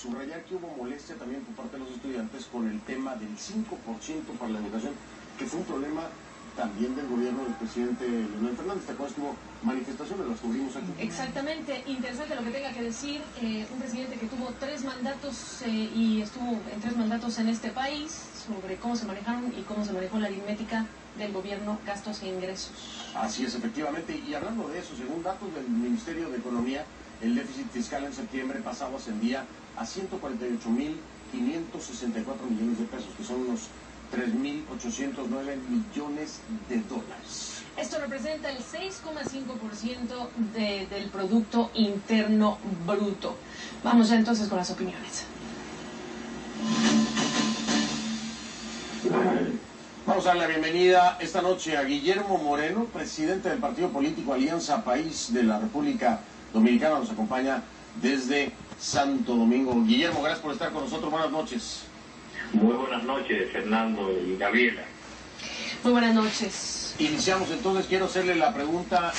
subrayar que hubo molestia también por parte de los estudiantes con el tema del 5% para la educación, que fue un problema también del gobierno del presidente Leonel Fernández. ¿Te acuerdas que hubo manifestaciones? Las tuvimos aquí. Exactamente, interesante lo que tenga que decir un presidente que tuvo 3 mandatos y estuvo en 3 mandatos en este país, sobre cómo se manejaron y cómo se manejó la aritmética del gobierno, gastos e ingresos. Así es, efectivamente, y hablando de eso, según datos del Ministerio de Economía, el déficit fiscal en septiembre pasado ascendía a 148.564 millones de pesos, que son unos 3.809 millones de dólares. Esto representa el 6,5% del Producto Interno Bruto. Vamos ya entonces con las opiniones. Vamos a darle la bienvenida esta noche a Guillermo Moreno, presidente del partido político Alianza País de la República Dominicana. Nos acompaña desde Santo Domingo. Guillermo, gracias por estar con nosotros. Buenas noches. Muy buenas noches, Fernando y Gabriela. Muy buenas noches. Iniciamos entonces, quiero hacerle la pregunta.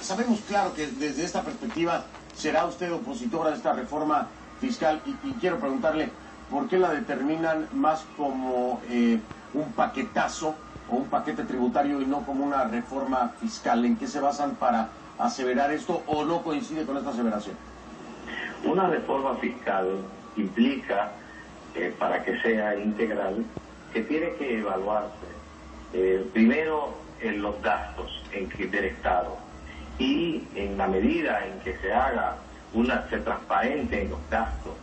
Sabemos claro que desde esta perspectiva será usted opositor a esta reforma fiscal y quiero preguntarle por qué la determinan más como un paquetazo o un paquete tributario y no como una reforma fiscal. ¿En qué se basan para aseverar esto o no coincide con esta aseveración? Una reforma fiscal implica, para que sea integral, que tiene que evaluarse primero en los gastos del Estado y en la medida en que se transparente en los gastos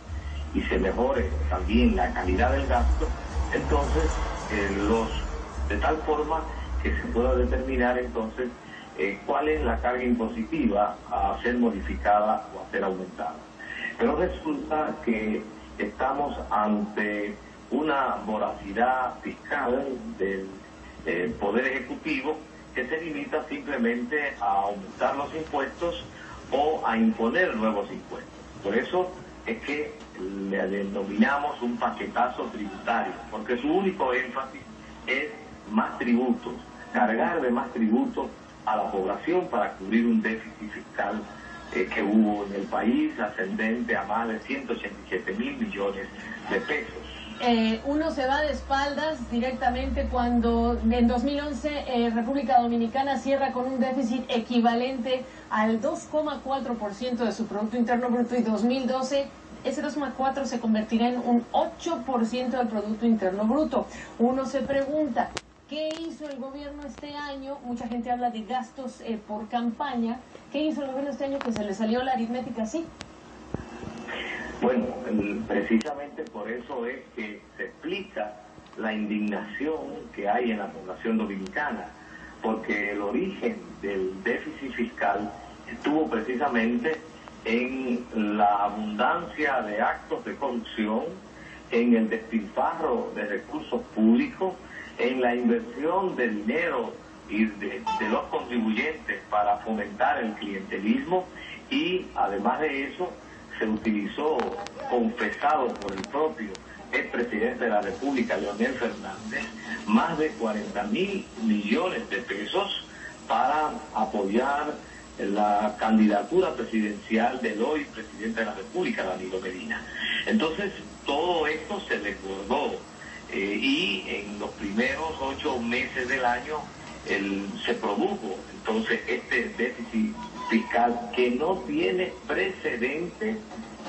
y se mejore también la calidad del gasto, entonces de tal forma que se pueda determinar entonces cuál es la carga impositiva a ser modificada o a ser aumentada. Pero resulta que estamos ante una voracidad fiscal del Poder Ejecutivo que se limita simplemente a aumentar los impuestos o a imponer nuevos impuestos. Por eso es que le denominamos un paquetazo tributario, porque su único énfasis es más tributos, cargar de más tributos a la población para cubrir un déficit fiscal que hubo en el país, ascendente a más de 187.000 millones de pesos. Uno se va de espaldas directamente cuando en 2011 República Dominicana cierra con un déficit equivalente al 2,4% de su Producto Interno Bruto y 2012 ese 2,4 se convertirá en un 8% del Producto Interno Bruto. Uno se pregunta, ¿qué hizo el gobierno este año? Mucha gente habla de gastos por campaña. ¿Qué hizo el gobierno este año que se le salió la aritmética así? Bueno, precisamente por eso es que se explica la indignación que hay en la población dominicana, porque el origen del déficit fiscal estuvo precisamente en la abundancia de actos de corrupción, en el despilfarro de recursos públicos, en la inversión de dinero y de los contribuyentes para fomentar el clientelismo y además de eso se utilizó, confesado por el propio expresidente de la República, Leonel Fernández, más de 40.000 millones de pesos para apoyar la candidatura presidencial del hoy presidente de la República, Danilo Medina. Entonces, todo esto se desbordó y en los primeros 8 meses del año se produjo entonces este déficit fiscal que no tiene precedentes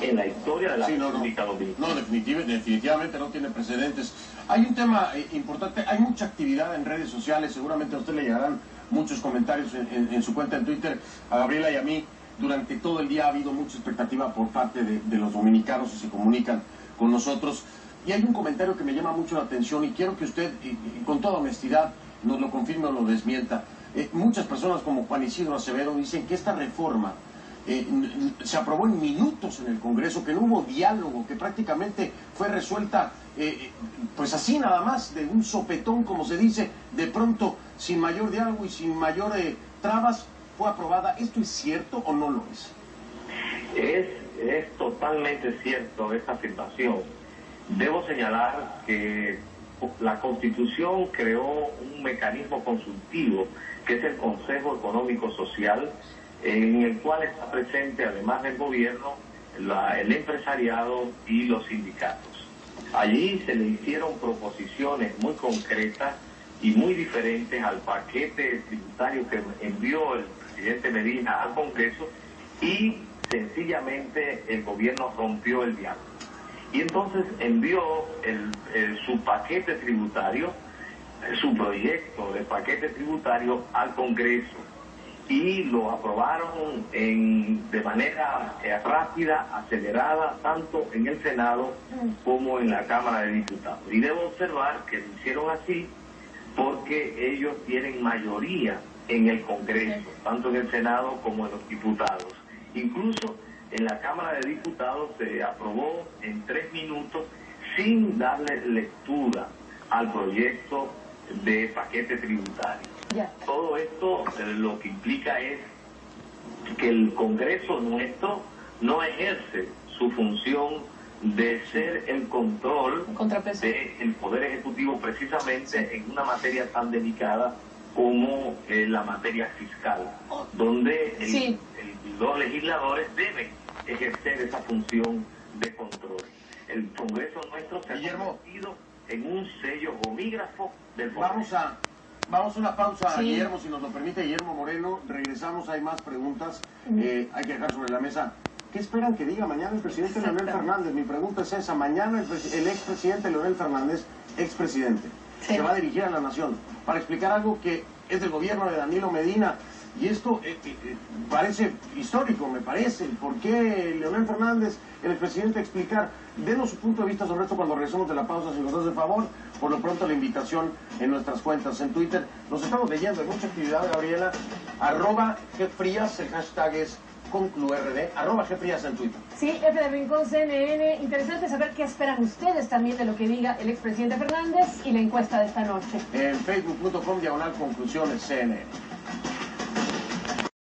en la historia de la República Dominicana. No, definitivamente no tiene precedentes. Hay un tema importante, hay mucha actividad en redes sociales, seguramente a usted le llegarán muchos comentarios en su cuenta en Twitter, a Gabriela y a mí. Durante todo el día ha habido mucha expectativa por parte de los dominicanos y se comunican con nosotros. Y hay un comentario que me llama mucho la atención y quiero que usted, con toda honestidad, nos lo confirme o lo desmienta. Muchas personas como Juan Isidro Acevedo dicen que esta reforma se aprobó en minutos en el Congreso, que no hubo diálogo, que prácticamente fue resuelta pues así nada más, de un sopetón, como se dice, de pronto, sin mayor diálogo y sin mayor trabas, fue aprobada. ¿Esto es cierto o no lo es? Es totalmente cierto esta afirmación. Debo señalar que la Constitución creó un mecanismo consultivo que es el Consejo Económico Social, en el cual está presente, además del gobierno, el empresariado y los sindicatos. Allí se le hicieron proposiciones muy concretas y muy diferentes al paquete tributario que envió el presidente Medina al Congreso, y sencillamente el gobierno rompió el diálogo. Y entonces envió su paquete tributario, su proyecto de paquete tributario al Congreso, y lo aprobaron de manera rápida, acelerada, tanto en el Senado como en la Cámara de Diputados. Y debo observar que lo hicieron así porque ellos tienen mayoría en el Congreso, tanto en el Senado como en los diputados. Incluso en la Cámara de Diputados se aprobó en 3 minutos sin darle lectura al proyecto de paquete tributario. Todo esto lo que implica es que el Congreso nuestro no ejerce su función de ser el control del Poder Ejecutivo, precisamente en una materia tan delicada como la materia fiscal, donde los legisladores deben ejercer esa función de control. El Congreso nuestro se ha convertido en un sello gomígrafo del Congreso. Vamos a una pausa, Guillermo, si nos lo permite. Guillermo Moreno, regresamos, hay más preguntas, hay que dejar sobre la mesa. ¿Qué esperan que diga mañana el presidente Leonel Fernández? Mi pregunta es esa. Mañana el expresidente Leonel Fernández, expresidente, se va a dirigir a la nación para explicar algo que es del gobierno de Danilo Medina. Y esto parece histórico, me parece. ¿Por qué Leonel Fernández, el expresidente, explicar? Denos su punto de vista sobre esto cuando regresemos de la pausa, si nos hace favor. Por lo pronto, la invitación en nuestras cuentas en Twitter. Nos estamos leyendo, hay mucha actividad, Gabriela. @GFrías, el hashtag es @conclurd, @GFrías en Twitter. Sí, F de Rincón, CNN. Interesante saber qué esperan ustedes también de lo que diga el expresidente Fernández y la encuesta de esta noche. En facebook.com/conclusiones CNN.